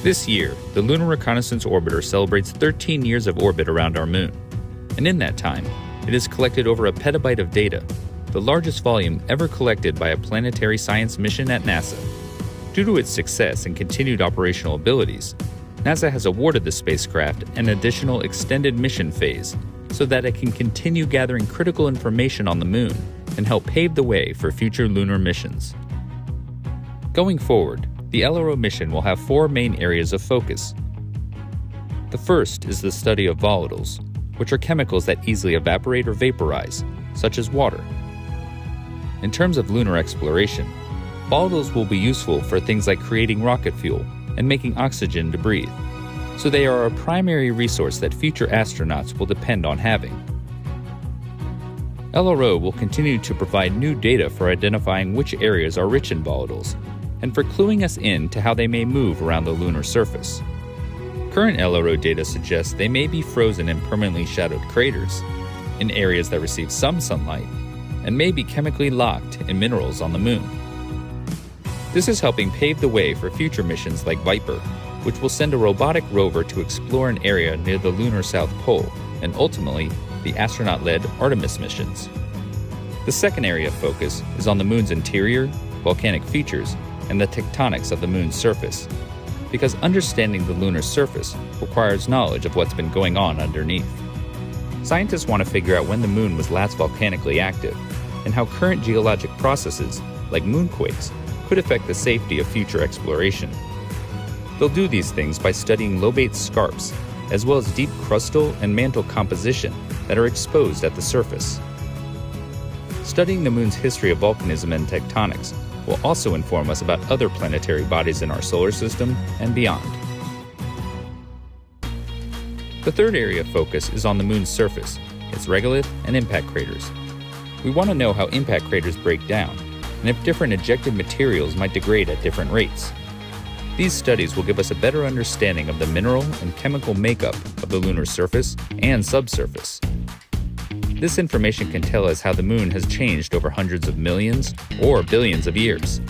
This year, the Lunar Reconnaissance Orbiter celebrates 13 years of orbit around our moon. And in that time, it has collected over a petabyte of data, the largest volume ever collected by a planetary science mission at NASA. Due to its success and continued operational abilities, NASA has awarded the spacecraft an additional extended mission phase so that it can continue gathering critical information on the moon and help pave the way for future lunar missions. Going forward, the LRO mission will have 4 main areas of focus. The first is the study of volatiles, which are chemicals that easily evaporate or vaporize, such as water. In terms of lunar exploration, volatiles will be useful for things like creating rocket fuel and making oxygen to breathe, so they are a primary resource that future astronauts will depend on having. LRO will continue to provide new data for identifying which areas are rich in volatiles, and for cluing us in to how they may move around the lunar surface. Current LRO data suggests they may be frozen in permanently shadowed craters, in areas that receive some sunlight, and may be chemically locked in minerals on the moon. This is helping pave the way for future missions like Viper, which will send a robotic rover to explore an area near the lunar South Pole, and ultimately, the astronaut-led Artemis missions. The second area of focus is on the moon's interior, volcanic features, and the tectonics of the moon's surface, because understanding the lunar surface requires knowledge of what's been going on underneath. Scientists want to figure out when the moon was last volcanically active, and how current geologic processes, like moonquakes, could affect the safety of future exploration. They'll do these things by studying lobate scarps, as well as deep crustal and mantle composition that are exposed at the surface. Studying the moon's history of volcanism and tectonics will also inform us about other planetary bodies in our solar system and beyond. The third area of focus is on the moon's surface, its regolith and impact craters. We want to know how impact craters break down, and if different ejected materials might degrade at different rates. These studies will give us a better understanding of the mineral and chemical makeup of the lunar surface and subsurface. This information can tell us how the moon has changed over hundreds of millions or billions of years.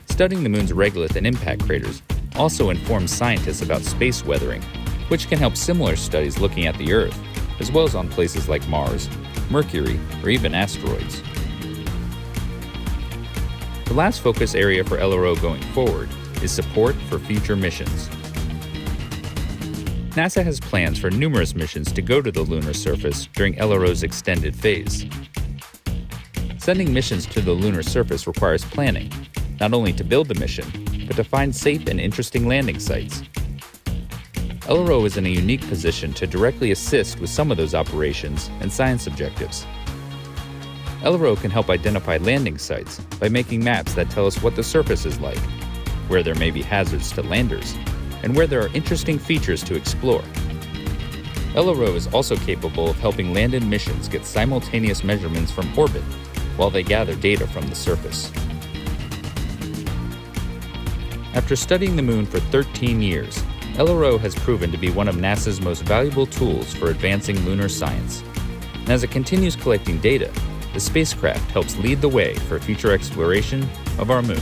Studying the moon's regolith and impact craters also informs scientists about space weathering, which can help similar studies looking at the Earth, as well as on places like Mars, Mercury, or even asteroids. The last focus area for LRO going forward is support for future missions. NASA has plans for numerous missions to go to the lunar surface during LRO's extended phase. Sending missions to the lunar surface requires planning, not only to build the mission, but to find safe and interesting landing sites. LRO is in a unique position to directly assist with some of those operations and science objectives. LRO can help identify landing sites by making maps that tell us what the surface is like, where there may be hazards to landers, and where there are interesting features to explore. LRO is also capable of helping land-in missions get simultaneous measurements from orbit while they gather data from the surface. After studying the moon for 13 years, LRO has proven to be one of NASA's most valuable tools for advancing lunar science. And as it continues collecting data, the spacecraft helps lead the way for future exploration of our moon.